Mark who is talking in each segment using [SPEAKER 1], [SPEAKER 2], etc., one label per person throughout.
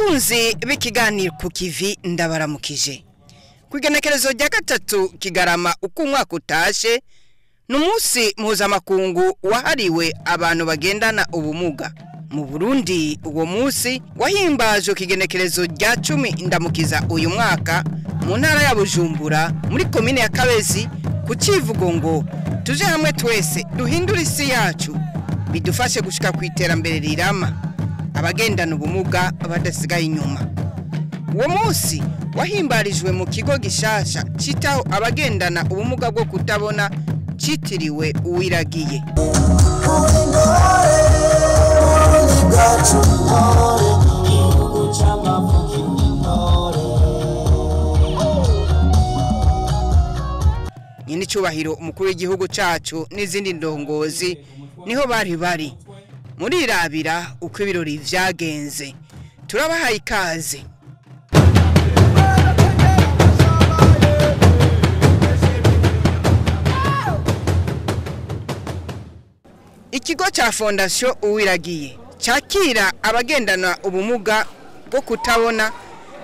[SPEAKER 1] Bakunzi b'ikiganiro ku kivi ndabaramukije. Kwigenekerezo rya gatatu Kigarama uko umwaka utashe n'umunsi mpuzamakungu wahariwe abantu bagendana ubumuga. Mu Burundi uwo munsi wahimbajwe kigenekerezo rya 10 ndamukiza uyu mwaka mu ntara ya Bujumbura muri komine ya Kabezi ku civugo ngo tuje hamwe twese duhindura isi yacu bidufashe gushika ku iterambere rirama abagendana ubumuga badasigaye inyuma. Uwo munsi wahimbarijwe mu kigo gishasha citaho abagendana ubumuga bwo kutabona citiriwe uwiragiye. Nyini cubahiro umukuru w'igihugu cacu n'izindi ndongozi niho bari muri irabira uko ibirori vyagenze. Turabahaye ikaze. Ikigo cha Fondation Uwiragiye cakira abagendana ubumuga bwo kutabona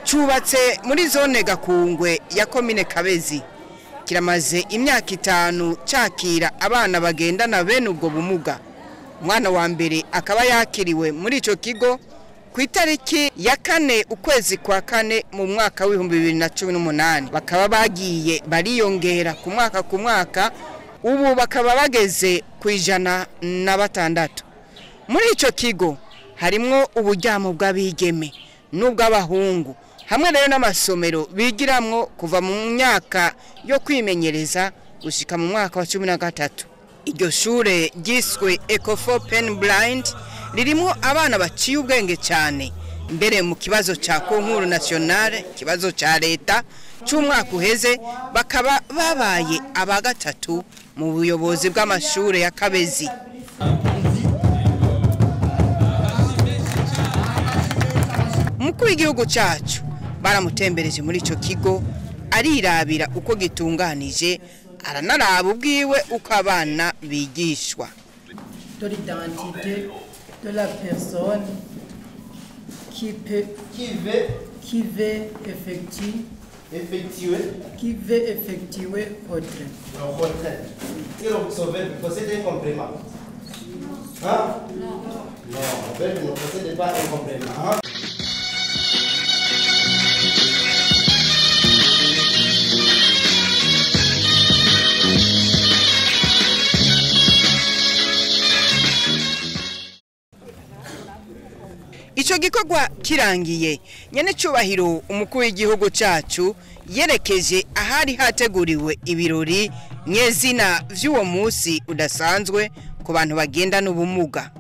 [SPEAKER 1] cubatse muri zone Gakungwe ya komine Kabezi. Kiramaze imyaka 5 cakira abana bagendana bene ubwo bumuga. Mwana wa mbere akaba yakiriwe muri ico kigo ku itariki ya 4 ukwezi kwa 4 mu mwaka wa 2018. Bakaba bagiye bariyongera ku mwaka ubu bakaba bageze ku 106. Muri ico kigo harimwo uburyamo bw'abigeme n'ubw'abahungu hamwe rero n'amasomero bigiramwo kuva mu myaka yo kwimenyereza gushika mu mwaka wa 13. Iryo shure ryiswe Eco for Pen Blind ririmo abana baciye ubwenge cyane. Mbere mu kibazo ca konkuru nationale, kibazo ca leta cy'umwaka uheze bakaba babaye abagatatu mu buyobozi bw'amashure ya Kabezi. Umukuru w'igihugu cacu baramutembereje muri ico kigo arirabira uko gitunganije aranaraba ubwiwe uko abana bigishwa.
[SPEAKER 2] De l'identité de la personne qui veut effectuer retrait.
[SPEAKER 3] Et donc, ce verbe possède un complément. Hein? Non. Non, le verbe ne possède pas un complément. Hein?
[SPEAKER 1] Ico gikorwa kirangiye nyene cubahiro umukuru w'igihugu cacu yerekeje ahari hateguriwe ibirori nyezina vy'uwo munsi udasanzwe ku bantu bagendana ubumuga.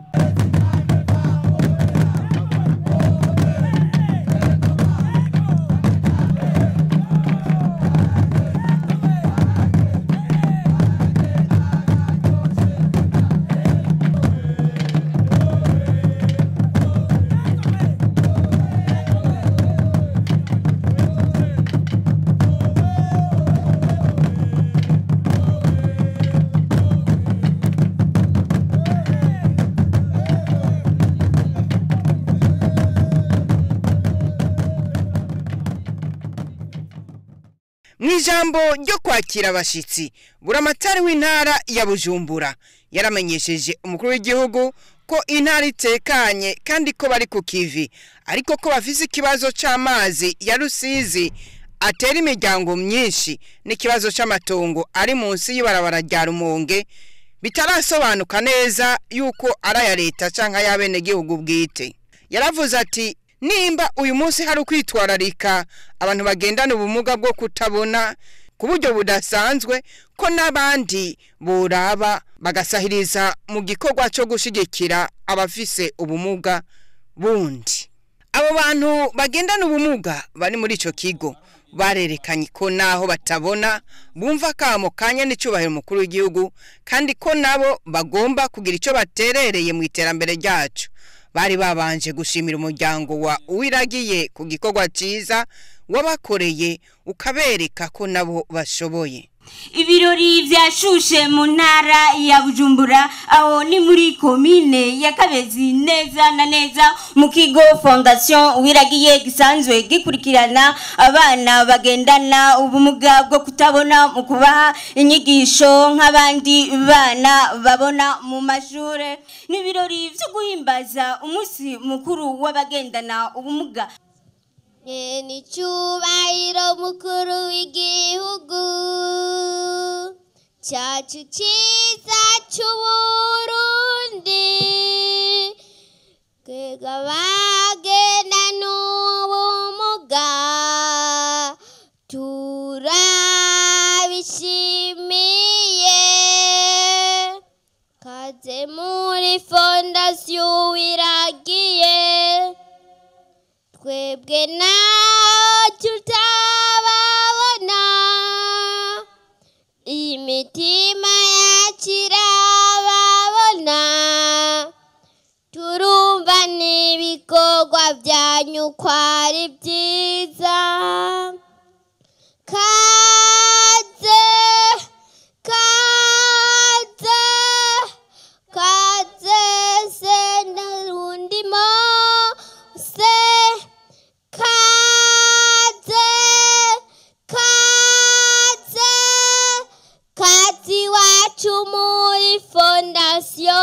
[SPEAKER 1] Mwijambo ryo kwakira abashitsi buramatari w'intara ya Bujumbura yaramenyesheje umukuru w'igihugu ko intara itekanye kandi ko bari ku kivi, ariko ko bafise ikibazo c'amazi ya Rusizi atera imiryango myinshi n'ikibazo c'amatongo ari munsi y'ibarabara rya Rumonge bitarasobanuka neza yuko ara ya leta canka y'abene gihugu bwite. Yaravuze ati nimba uyu munsi hari kwitwararika abantu bagendana ubumuga bwo kutabona ku buryo budasanzwe ko nabandi boraba bagasahiriza mu gikorwa cyo gushigikira abafise ubumuga bundi. Abo bantu bagendana ubumuga bari muri ico kigo barerekanye ko naho batabona bumva kamo kanya n'icubahiro mukuru w'igihugu kandi ko nabo bagomba kugira ico baterereye mu iterambere ryacu. Bari babanje gushimira umuryango wa Uwiragiye ku gikorwa ciza wabakoreye ukabereka ko nabo bashoboye.
[SPEAKER 4] Ibirori vyashushe mu ntara ya Bujumbura aho ni muri komine ya Kabezi neza na neza mu kigo Fondation Uwiragiye gisanzwe gikurikirana abana bagendana ubumuga bwo kutabona mu kubaha inyigisho nk'abandi bana babona mu mashure. N'ibirori vyo guhimbaza umunsi mukuru w'abagendana ubumuga.
[SPEAKER 5] Ni cyubahiro mukuru w'igihugu cyacu cyiza cy'Uburundi, twebwe abagendana ubumuga turabishimiye. Kaze muri Fondation Uwiragiye, twebwe naho tutababona, imitima yacu irababona, turumva n'ibikorwa byanyu ko ari byiza. Kaze, kaze, kaze se n'urundi mose. Kaze, kaze, kazi wacu muri Fondation.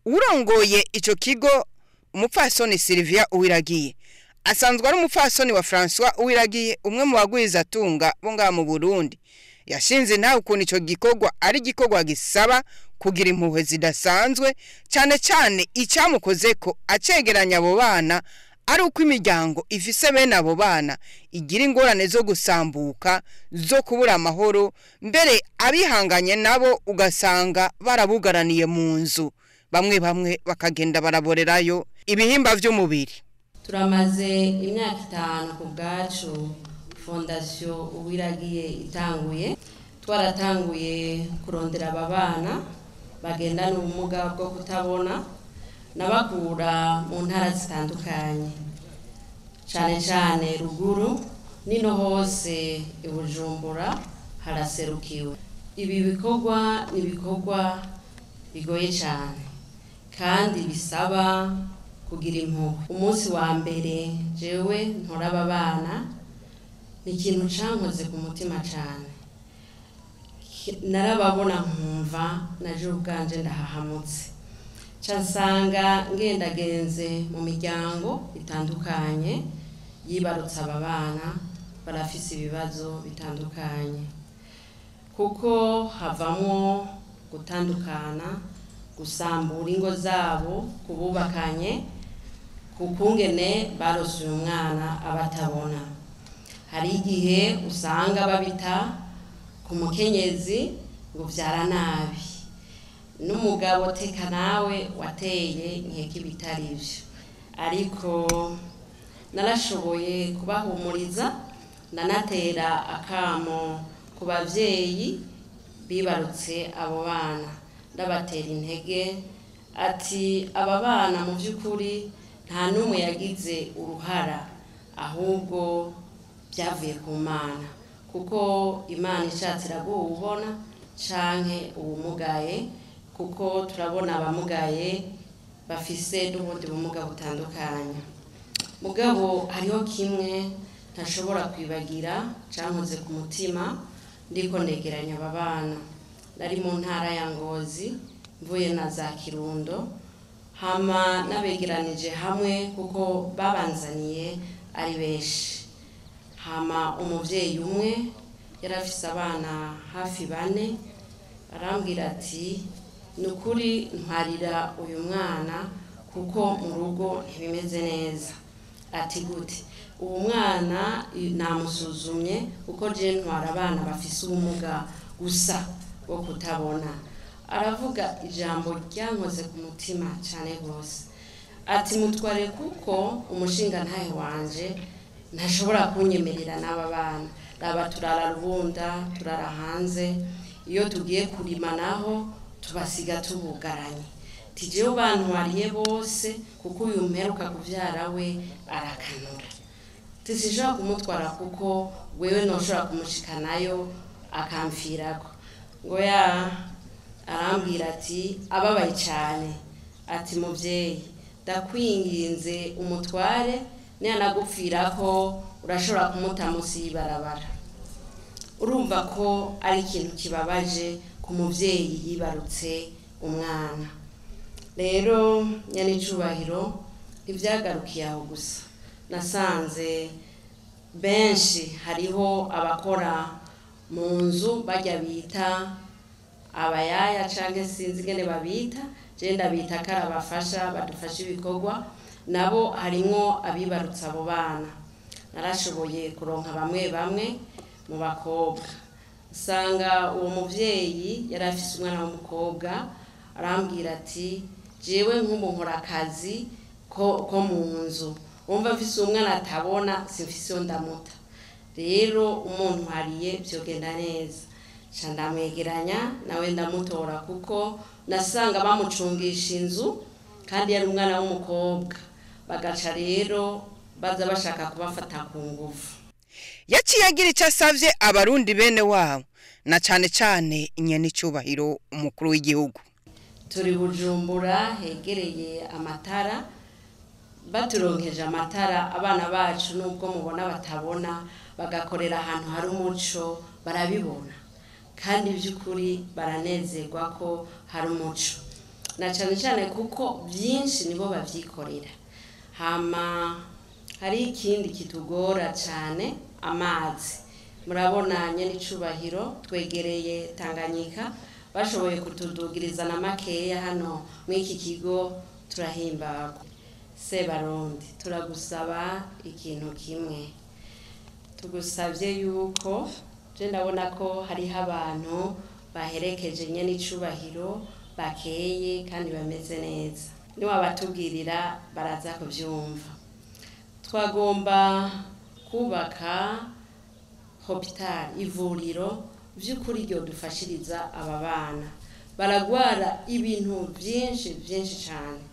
[SPEAKER 1] Urongoye ico kigo umupfasoni Sylvia Uwiragiye asanzwe ari umupfasoni wa François Uwiragiye, umwe mu bagwiza tunga bo ngaha mu Burundi. Yashinze nawe ukuntu ico gikorwa ari gikorwa gisaba kugira impuhwe zidasanzwe, cyane icyamukozeko acegeranya abo bana ari uko imiryango ifise bene abo bana igira ingorane zo gusambuka, zo kubura amahoro, mbere abihanganye nabo ugasanga barabugaraniye mu nzu, bamwe bakagenda baraborerayo ibihimba vy'umubiri.
[SPEAKER 6] Turamaze imyaka 5 ku bwacu Fondation Uwiragiye itanguye. Twaratanguye kurondera aba bana bagendana ubumuga bwo kutabona nabakura mu ntara zitandukanye, cyane ruguru nino hose i Bujumbura haraserukiwe. Ibi bikorwa ni bikorwa bigoye cyane kandi bisaba kugira impuhwe. Umunsi wa mbere jewe ntoraba bana ni ikintu cankoze ku mutima cyane. Narababona nkumva naje ubwanje ndahahamutse, cansanga ngendagenze mu miryango itandukanye yibarutse aba bana barafise ibibazo bitandukanye, kuko havamo gutandukana, gusambura ingo zabo, kububakanye, kukungene barose umwana abatabona. Hari igihe usanga babita ku mukenyezi ngo vyara nabi, n'umugabo teka nawe wateye nkeke bitarivyo. Ariko narashoboye kubahumuriza, nanatera akamo ku bavyeyi bibarutse abo bana, ndabatera intege ati aba bana mu by'ukuri nta numwe yagize uruhara, ahubwo byavuye ku Mana, kuko Imana ishatse iraguubona canke ubumugaye, kuko turabona abamugaye bafise n'ubundi bumuga butandukanye. Mugabo hariho kimwe ntashobora kwibagira cankoze ku mutima ndiko ndegeranya aba bana. Nari mu ntara ya Ngozi mvuye na za Kirundo, hama nabegeranije hamwe kuko babanzaniye ari benshi. Hama umuvyeyi umwe yarafise abana hafi 4, arambwira ati nukuri ntwarira uyu mwana kuko mu rugo ntibimeze neza. Ati gute? Uwo mwana namusuzumye kuko je ntwara abana bafise ubumuga gusa bwo kutabona. Aravuga ijambo ryankoze ku mutima cyane gose. Ati mutware kuko umushinga ntahe wanje ntashobora kunyemerera n'aba bana. Raba turara rubunda, turara hanze, iyo tugiye kurima naho tubasiga tubugaranye. Tijewe bantwariye bose kuko uyu mperuka kuvyara we arakanura. tisishobora kumutwara kuko wewe ntushobora kumushikanayo akamfirako ngo arambwira ati ababaye cyane ati muvyeyi ndakwinginze umutware niyanagupfirako urashobora kumuta munsi y'ibarabara. Urumva ko ari ikintu kibabaje ku muvyeyi yibarutse umwana. Rero nyanicubahiro ivyagarukiye aho gusa, nasanze benshi hariho abakora mu nzu bajya bita abayaya canke sinzi ngene babita, je ndabita karabafasha badufasha ibikorwa, nabo harimwo abibarutsa abo bana. Narashoboye kuronka bamwe mu bakobwa, usanga uwo muvyeyi yari afise umwana w'umukobwa, arambwira ati jewe nk'umunkora akazi ko mu nzu, umva mfise umwana atabona simfise yo ndamuta, rero umuntu hariye vyogenda neza. Ca ndamwegeranya nawe ndamutora kuko nasanga bamucungisha inzu kandi yari umwana w'umukobwa, bagaca rero baza bashaka kubafata ku nguvu.
[SPEAKER 1] Yaciye agira icyo asavye abarundi bene wabo, na cane cane inyenicubahiro umukuru w'igihugu.
[SPEAKER 6] Turi Bujumbura hegereye amatara, baturonkeje amatara abana bacu nubwo mubona batabona bagakorera ahantu hari umuco barabibona, kandi by'ukuri baranezerwa ko hari umuco, na cane cane kuko byinshi nibo bavyikorera. Hama hari ikindi kitugora cyane, amazi. Murabona nyenicubahiro twegereye Tanganyika, bashoboye kutudugiriza na makeya hano mw'iki kigo, turahimbarwa. Sebarundi turagusaba ikintu kimwe, tugusabye yuko je ndabona ko hariho abantu baherekeje nyenicubahiro bakeye kandi bameze neza, niwabatubwirira baraza kuvyumva. Twagomba kubaka hospital, ivuriro vy'ukuri ryo dufashiriza aba bana, baragwara ibintu byinshi cyane.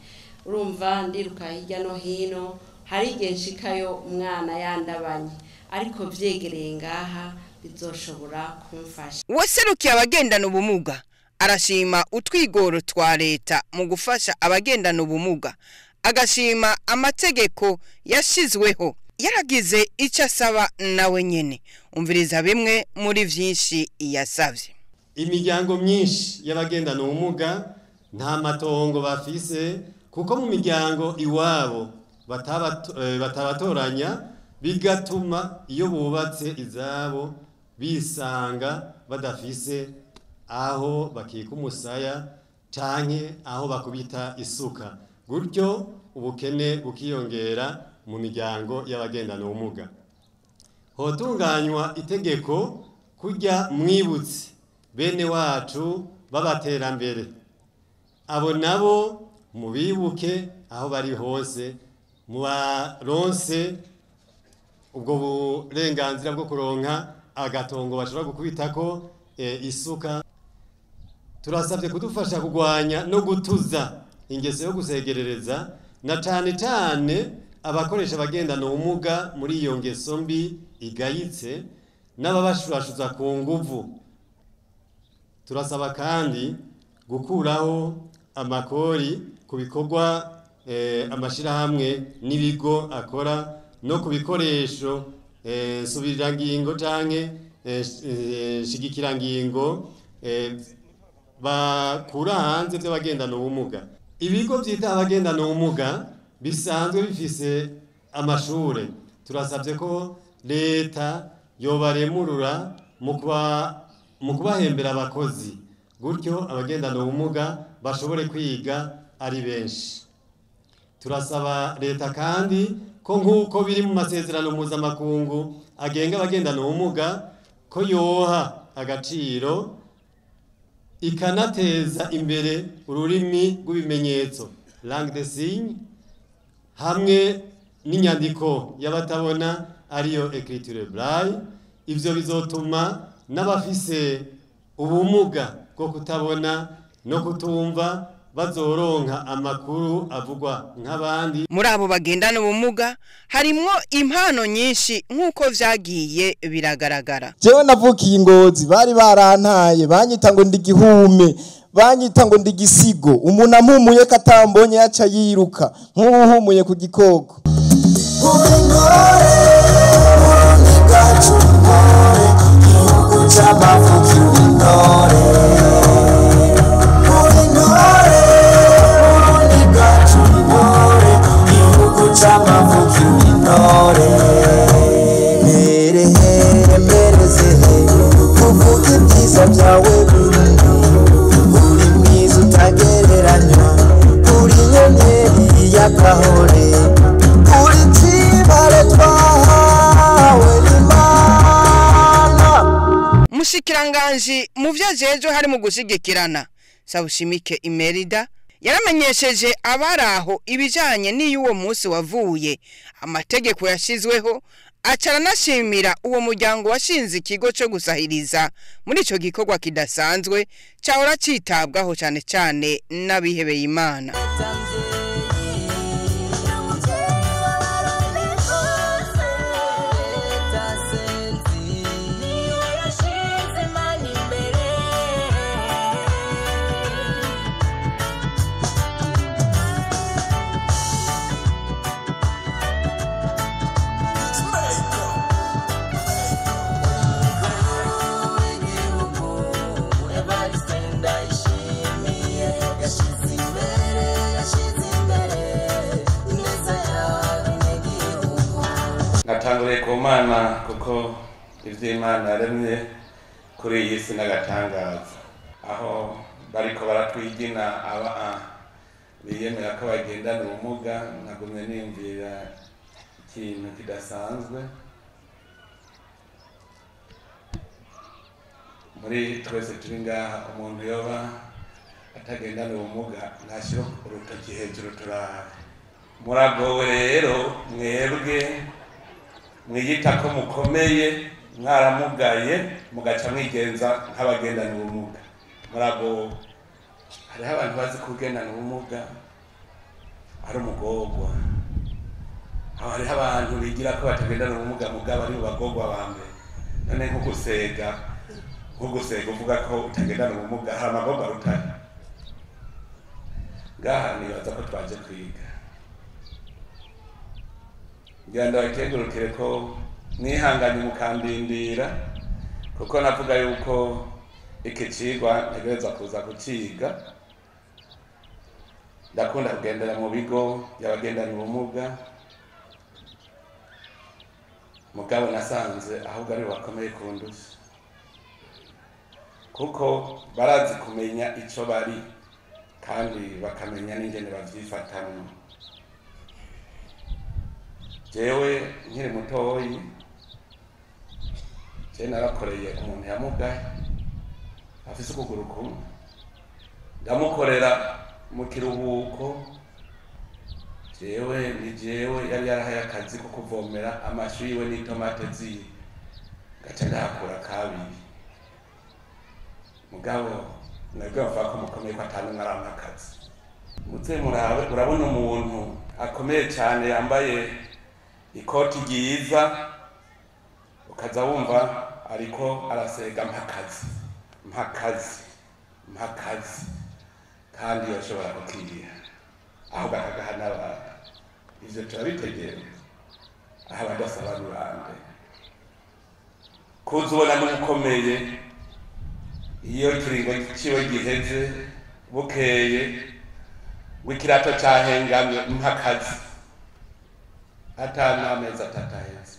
[SPEAKER 6] Urumva ndiruka hirya no hino, hari igihe nshikayo umwana yandabanye, ariko vyegereye ngaha bizoshobora kumfasha.
[SPEAKER 1] Uwaserukiye abagendana ubumuga arashima utwigoro twa leta mu gufasha abagendana ubumuga, agashima amategeko yashizweho. Yaragize icyo asaba nawe nyene, umviriza bimwe muri vyinshi yasavye.
[SPEAKER 7] Imiryango myinshi y'abagendana ubumuga nta matongo bafise, kuko mu miryango iwabo batabatoranya, bigatuma iyo bubatse izabo bisanga badafise aho bakika umusaya canke aho bakubita isuka, gutyo ubukene bukiyongera mu miryango y'abagendana ubumuga. Hotunganywa itegeko kujya mwibutse bene wacu b'abaterambere, abo nabo mubibuke aho bari hose, mubaronse ubwo burenganzira bwo kuronka agatongo bashobora gukubitako isuka. Turasabye kudufasha kugwanya no gutuza ingeso yo gusegerereza, na cane cane abakoresha abagendana ubumuga muri iyo ngeso mbi igayitse n'ababashurashuza ku nguvu. Turasaba kandi gukuraho amakori ku bikorwa amashirahamwe n'ibigo akora, no ku bikoresho subirirangingo canke shigikirangingo bakura hanze by'abagendana ubumuga. Ibigo byita abagendana ubumuga bisanzwe bifise amashure, turasabye ko leta yobaremurura mu kubahembera abakozi, gutyo abagendana ubumuga bashobore kwiga ari benshi. Turasaba leta kandi ko nk'uko biri mu masezerano mpuzamakungu agenga abagendana ubumuga, ko yoha agaciro ikanateza imbere ururimi rw'ibimenyetso langue des signes, hamwe n'inyandiko y'abatabona ariyo écriture braille. Ivyo bizotuma n'abafise ubumuga bwo kutabona no kutumva bazoronka amakuru avugwa nk'abandi.
[SPEAKER 1] Muri abo bagendana ubumuga harimwo impano nyinshi nk'uko vyagiye biragaragara.
[SPEAKER 8] Jewe navukiye Ingozi bari barantaye banyita ngo ndi gihume banyita ngo ndi gisigo umuntu ampumuye katambonye yaca yiruka nk'uhumuye ku gikoko.
[SPEAKER 1] Mushikiranganji mu vyajeje hari mu gushigikirana Sawushimike Imerida yaramenyesheje abaraho ibijanye n'iyuwo munsi wavuye amategeko yashizweho acara nashimira uwo muryango washinze ikigo cyo gusahiriza muri ico gikorwa kidasanzwe cyahora citabwaho cyane cyane n'abihebeye Imana.
[SPEAKER 9] Natanguriye ku Mana kuko ivy'Imana yaremye kuri iyi si n'agatangaza aho bariko baratwigina aba biyemera ko bagendana ubumuga nagumye niyumvira ikintu kidasanzwe muri twese turi ngaha umuntu yoba atagendana ubumuga ntashira urutoki hejuru turabe muragowe rero mwebwe mwiyita ko mukomeye mwaramugaye mugaca mwigenza nk'abagendana ubumuga murago hariho abantu bazi kugendana ubumuga ari umugorwa aho hariho abantu bigira ko batagendana ubumuga mugabo ari bagorwa bambe none nko gusega uvuga ko utagendana ubumuga hari amagorwa rutari ngaha nibaza ko twaje kwiga ngenda bakengurukire ko mwihanganye mukandindira kuko navuga yuko iki cigwa ntegereza kuza kuciga ndakunda kugendera mu bigo by'abagendana ubumuga mugabo nasanze ahubwo ari bakomeye kundusha kuko barazi kumenya ico bari kandi bakamenya n'ingene bavyifatamwo. Jewe nkiri mutoyi je narakoreye umuntu yamugaye afise ukuguru kumwe ndamukorera mu kiruhuko jewe yari yarahaye akazi ko kuvomera amashu yiwe n'itomate ziwe gaca ndakura kabiri mugabo nabwo bavuga ko mukomeye ko atanu nkarampa akazi muze murabe urabona umuntu akomeye cyane yambaye ikoti ryiza ukaza wumva ariko arasega mpakazi kandi yashobora gukiriya aho gatagahana abantu ivyo turabitegera aho badasobanurande kuzubona n'ukomeye iyo kiringo ciwe giheze bukeye wikirato cahengamye mpakazi atana amezi ataheze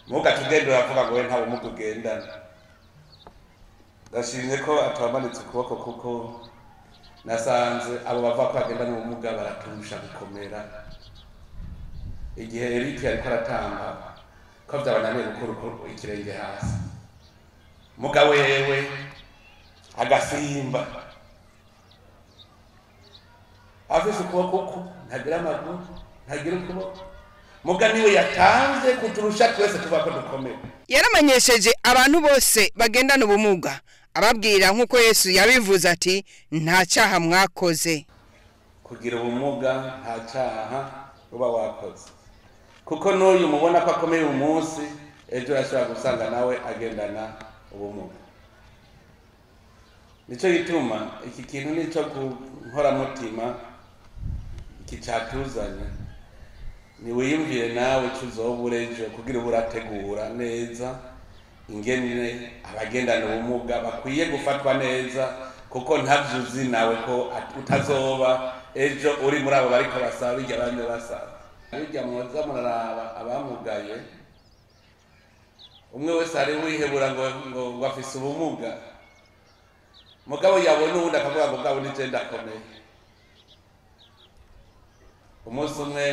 [SPEAKER 9] muga tugende uravuga ngo we nta bumuga ugendana ndashimye ko atamanitse ukuboko kuko nasanze abo bava ko bagendana ubumuga baraturusha gukomera igihe Eric ariko aratamba ko byabananiye gukora ikirenge hasi muga wewe agasimba afise ukuboko ntagira amaguru ntagira ukuboko muga niwe yatanze kuturusha twese tuva ko dukomeye.
[SPEAKER 1] Yaramenyesheje abantu bose bagendana ubumuga ababwira nkuko Yesu yabivuze ati nta cyaha mwakoze.
[SPEAKER 9] kugira ubumuga nta cyaha uba wakoze, kuko n'uyu mubona ko akomeye umunsi ejo yashobora gusanga nawe agendana ubumuga. Nicyo gituma iki kintu nicyo nkoramutima iki cyatuzanye, ni wiyumvire nawe uzoba ejo kugira urategura neza ingene abagendana ubumuga bakwiye gufatwa neza, kuko ntavyuzi nawe ko utazoba ejo uri muri abo bariko basaba bijya bamwe basaba. Bijya muza muraraba abamugaye, umwe wese ari wihebura ngo afise ubumuga, mugabo yabona uwundi akavuga ngo bwabo nije ndakomeye. Umunsi umwe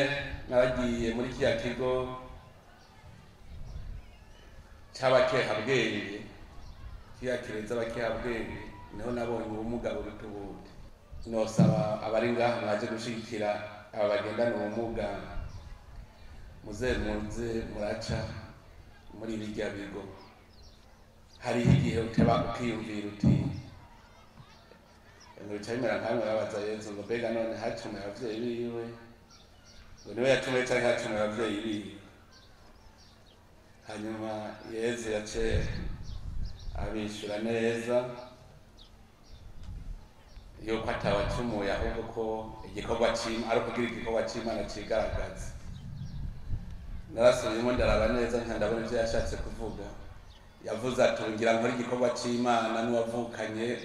[SPEAKER 9] naragiye muri kiya kigo cy'abakehabwenge, kiya kireza abakehabwenge, niho nabonye ubumuga buruta ubundi. Nosaba abari ngaha mwaje gushigikira aba bagendana ubumuga, muze muraca muri bijya bigo. Hariho igihe uteba ukiyumvira uti ngo cyamera nkamwe babaza Yesu ngo mbega none hacumwe abavyeyi biwe, ngo niwe yacumuye cyangwa hacumwe abavyeyi biwe. Hanyuma Yesu yace abishura neza yuko atawacumuye, ahubwo ko igikorwa ari ukugira igikorwa c'Imana cigaragaza. Narasubiyemo ndaraba neza ndabona ivyo yashatse kuvuga. Yavuze ati ngira nkora igikorwa c'Imana n'uwavukanye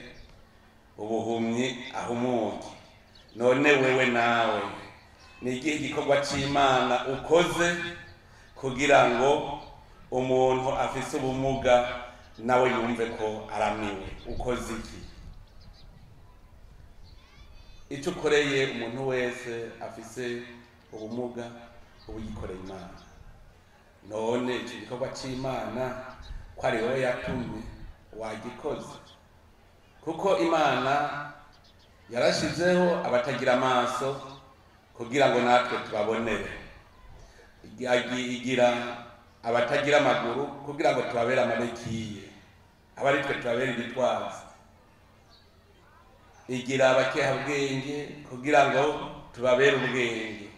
[SPEAKER 9] ubuhumyi ahumuke. None wewe nawe ni igihe igikorwa c'Imana ukoze kugira ngo umuntu afise ubumuga nawe yumve ko aramiwe? Ukoze iki? Icyo ukoreye umuntu wese afise ubumuga uyikoreye Imana. None icyo gikorwa c'Imana ko ari wowe yatumye wagikoze, kuko Imana yarashizeho abatagira amaso kugira ngo natwe tubabonere, igira abatagira amaguru kugira ngo tubabere amabekiye, abari twe tubabere ibitwazi, igira abakehabwenge kugira ngo tubabere ubwenge.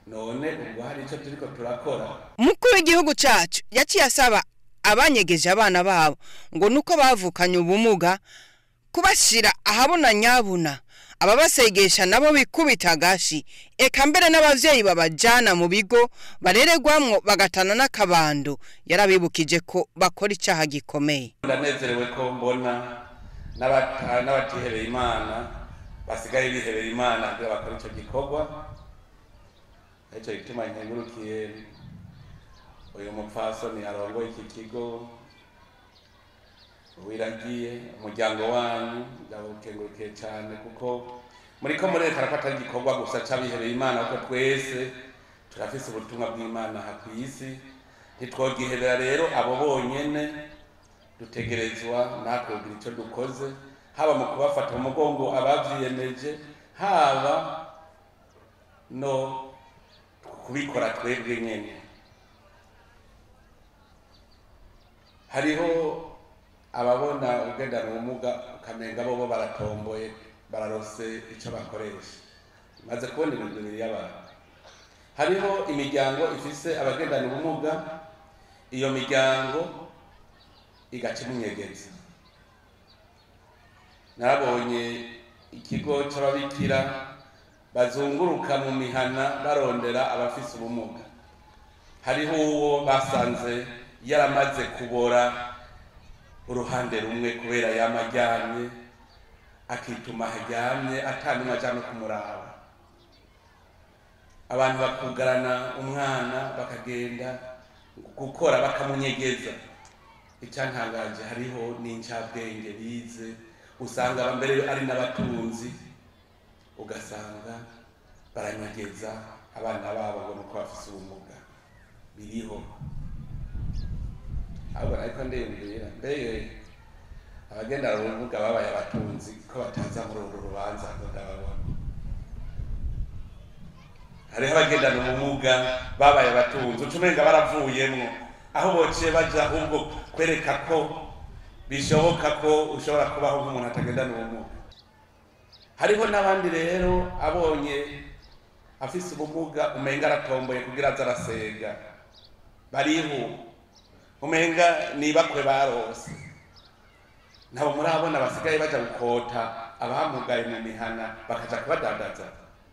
[SPEAKER 9] None ubwo hari icyo turiko turakora.
[SPEAKER 1] Umukuru w'igihugu cyacu yaciye asaba abanyegeje abana babo ngo nuko bavukanye ubumuga kubashira ahabona nyabuna, ababasegesha nabo bikubita gashi, eka mbere n'abavyeyi babajana mu bigo bareregwamwo bagatana n'akabando. Yarabibukije ko bakora icyaha gikomeye.
[SPEAKER 9] Ndanezerewe ko mbona n'abatihebeye Imana basigaye bihebera Imana kugira bakora icyo gikorwa. Icyo gituma nkengurukiye uyu mupfasoni arongoye iki kigo wiragiye, umuryango wanyu ndawukengurukiye cyane, kuko muriko murerekana ko atari igikorwa gusa c'abihebeye Imana, kuko twese turafise ubutumwa bw'Imana aha kw'isi. Ntitwogihebera rero abo bonyene, dutegerezwa natwe kugira icyo dukoze, haba mu kubafata mu mugongo abavyiyemeje, haba no kubikora twebwe nyene. Hariho ababona ugendana ubumuga ukamenga bo baratomboye, bararose icyo bakoresha, maze kubona ibintu bibiri y'abantu. Hariho imiryango ifise abagendana ubumuga, iyo miryango igaca imunyegeza. Narabonye ikigo c'ababikira bazunguruka mu mihana barondera abafise ubumuga. Hariho uwo basanze yaramaze kubora uruhande rumwe kubera yamajyanye, akituma hajyamye atanumwe ajana kumuraba. Abantu bakugarana umwana bakagenda gukora bakamunyegeza. Icyantangaje hariho n'incabwenge bize, usanga mbere ari n'abatunzi, ugasanga baranyegeza abana babo ngo nuko bafise ubumuga. Biriho. Ahubwo ariko ndembera mbere abagendana ubumuga babaye abatunzi ko bataza muri uru rubanza ndababona. Hariho abagendana ubumuga babaye abatunzi ucumenga baravuyemwo, aho bociye baja ahubwo kwereka ko bishoboka ko ushobora kubaho nk'umuntu atagendana ubumuga. hariho n'abandi rero abonye afise ubumuga umenga aratomboye kugira aza arasega, bariho umenga nibakwe barose, nabo murabona basigaye baja gukota abamugaye mu mihana bakaja kubadandaza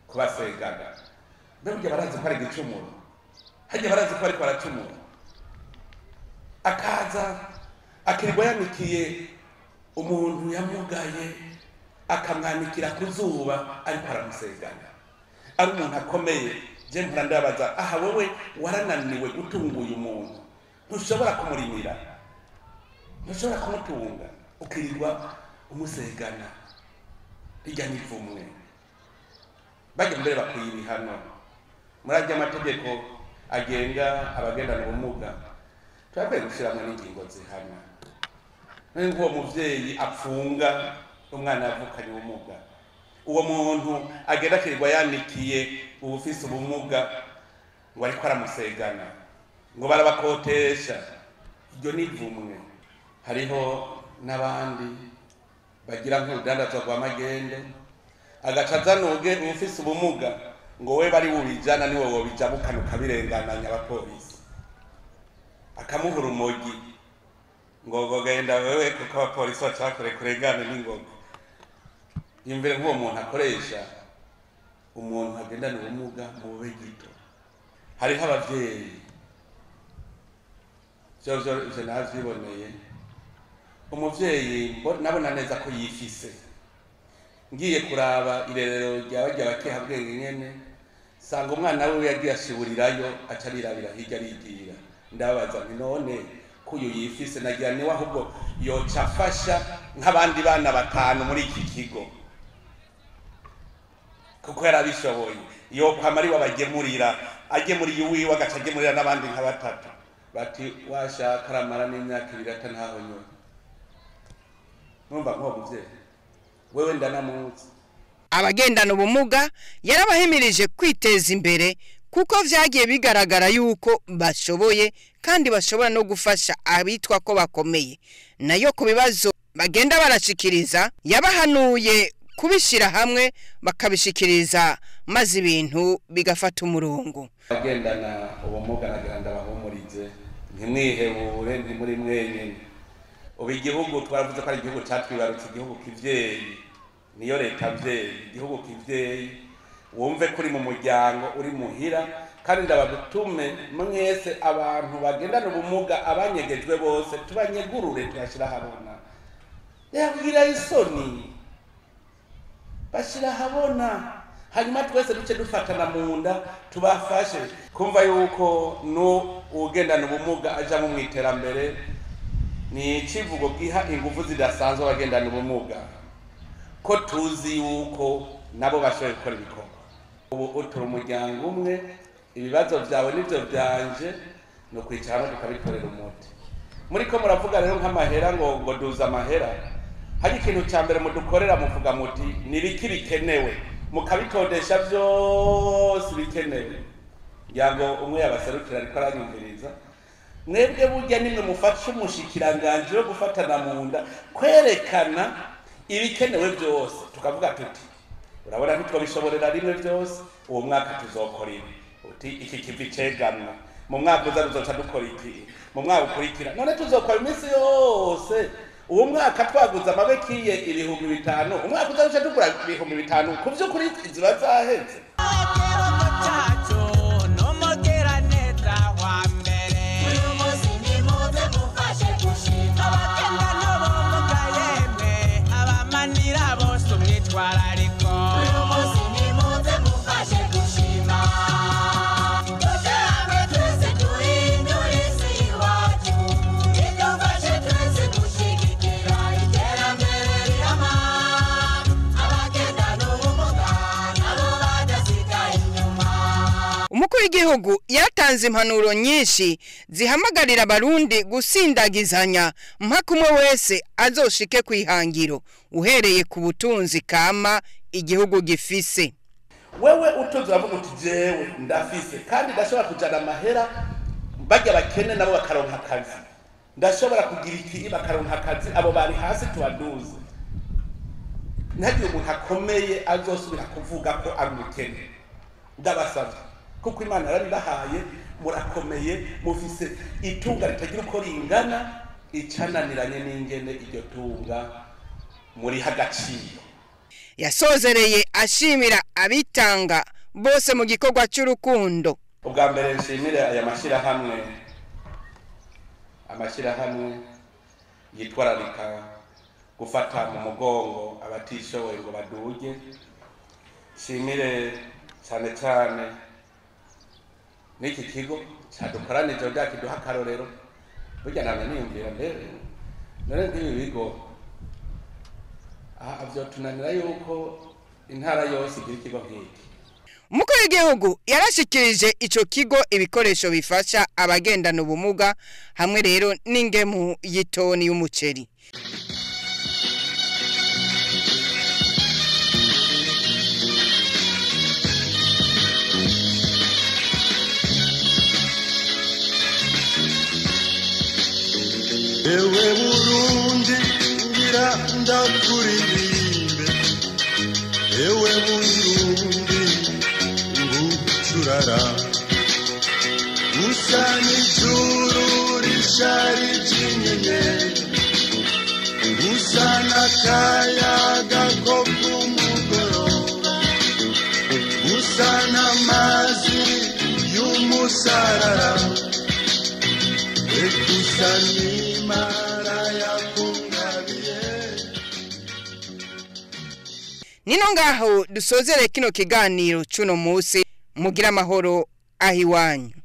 [SPEAKER 9] kubasegana. Mbega barazi ko ari igicumuro, hajya barazi ko ariko aracumura, akaza akirirwa yanikiye umuntu yamugaye akamwanikira ku zuba ariko aramusegana, ari umuntu akomeye. Je mpora ndabaza, aha wewe warananiwe gutunga uyu muntu, ntushobora kumurimira, ntushobora kumutunga, ukirirwa umusegana. Rijya n'ivumwe, bajya mbere bakwiye ibihano. Murajya amategeko agenga abagendana ubumuga, turakwiye gushyiramo n'ingingo zihana. Nk'uwo muvyeyi apfunga umwana yavukanye ubumuga, uwo muntu agenda akirirwa yanikiye ubufise ubumuga ngo ariko aramusegana, ngo barabakotesha, iryo n'ivumwe. Hariho n'abandi bagira nk'urudandazwa rwa magende, agaca azanuge ubufise ubumuga ngo we bari bubijana niwe wobijabukana ukabirengananya abapolisi, akamuha urumogi ngo genda wewe kuko abapolisi bacakore kurengana n'ingoga. Yumvire nk'uwo muntu akoresha umuntu agendana ubumuga mu bube gito. Hariho abavyeyi je navyiboneye, umuvyeyi nabona neza ko yifise, ngiye kuraba irerero rya bakeha bwenge nyene, sanga umwana we yagiye ashiburirayo aca arirabira hirya arigira. Ndababaza nti none kuyo yifise nagira niwe ahubwo yoca afasha nk'abandi bana batanu muri iki kigo, kuko yarabishoboye, yo kwamari wabagemurira, agemuriye uwiwe agaca agemurira n'abandi nka batatu. Bati washaka aramara n'imyaka 2 atantaho nyoye. Numva nko muvyeyi wewe ndanamuzi.
[SPEAKER 1] Abagendana ubumuga yarabahimirije kwiteza imbere kuko vyagiye bigaragara yuko bashoboye kandi bashobora no gufasha abitwa ko bakomeye. Nayo ku bibazo bagenda barashikiriza yabahanuye kubishira hamwe bakabishikiriza maze ibintu bigafata umurongo.
[SPEAKER 9] Abagendana ubumuga nagira ndabahumurize, ntimwihebure, ntimuri mwenyene. Ubu igihugu twaravuze ko ari igihugu catwibarutse, igihugu kivyeyi, niyo leta vyeyi, igihugu kivyeyi. Wumve kuri mu muryango uri muhira, kandi ndabagutume mwese abantu bagendana ubumuga abanyegejwe bose tubanyegurure tuyashira habona. Yabwira isoni bashira habona, hanyuma twese duce dufatana mu nda tubafashe kumva yuko no ugendana ubumuga aja mu mw'iterambere. Ni ikivugo giha ingufu zidasanzwe abagendana ubumuga, ko tuzi yuko nabo bashoboye gukora ibikorwa. Ubu utura umuryango umwe, ibibazo vyawe nivyo vyanje, no kwicara tukabikorera umuti. Muri ko muravuga rero nk'amahera ngo duza amahera, hari ikintu ca mbere mudukorera muvuga muti nibiki bikenewe, mukabitondesha vyose bikenewe. Yango umwe yabaserukira ariko aranyumviriza, mwebwe burya nimwe mufasha umushikiranganje yo gufatana mu nda kwerekana ibikenewe byose, tukavuga tuti urabona ntitwabishoborera rimwe byose, uwo mwaka tuzokora ibi, uti iki kivi cegamwa mu mwaka uza tuzoca dukora iki, mu mwaka ukurikira none tuzokora iminsi yose. Uwo mwaka twaguze amabekiye 5,000, umwaka uza duca dukora 5,000, ku vy'ukuri ziba zaheze.
[SPEAKER 1] Umukuru w'igihugu yatanze impanuro nyinshi zihamagarira abarundi gusindagizanya mpaka umwe wese azoshike kwihangiro uhereye ku butunzi kama igihugu gifise.
[SPEAKER 9] Wewe utunze uravuga uti jewe ndafise kandi ndashobora kujana amahera, bajya bakene nabo bakaronka akazi, ndashobora kugira iki bakaronka akazi, abo bari hasi tubaduze. ntihagire umuntu akomeye azosubira kuvuga ko ari umukene. Ndabasabye kuko Imana yarabibahaye, murakomeye, mufise itunga ritagira uko ringana, icananiranye n'ingene iryo tunga muri hagaciro.
[SPEAKER 1] Yasozereye ashimira abitanga bose mu gikorwa cy'urukundo.
[SPEAKER 9] Ubwa mbere nshimire aya amashyirahamwe yitwararika gufata mu mugongo abatishoboye ngo baduge. Nshimire cyane cyane n'iki kigo cyadukoranije byakiduha akarorero. Burya namwe niyumvira mbere none nk'ibi bigo vyotunanira yuko intara yose igira ikigo nk'iki.
[SPEAKER 1] Umukuru w'igihugu yarashikirije ico kigo ibikoresho bifasha abagendana ubumuga hamwe rero n'ingemu y'itoni y'umuceri.
[SPEAKER 10] Ewe Burundi ngira ndakuririmbe, ewe Burundi ngucurara, usa n'ijuru rishari ry'inyenyeri, usa n'akayaga ko kumugoroba, usa n'amazi y'umusarara, ekusa n'Imana yakungabiye.
[SPEAKER 1] Nino ngaho dusozere kino kiganiro cuno musi, mugira amahoro ahiwanyu.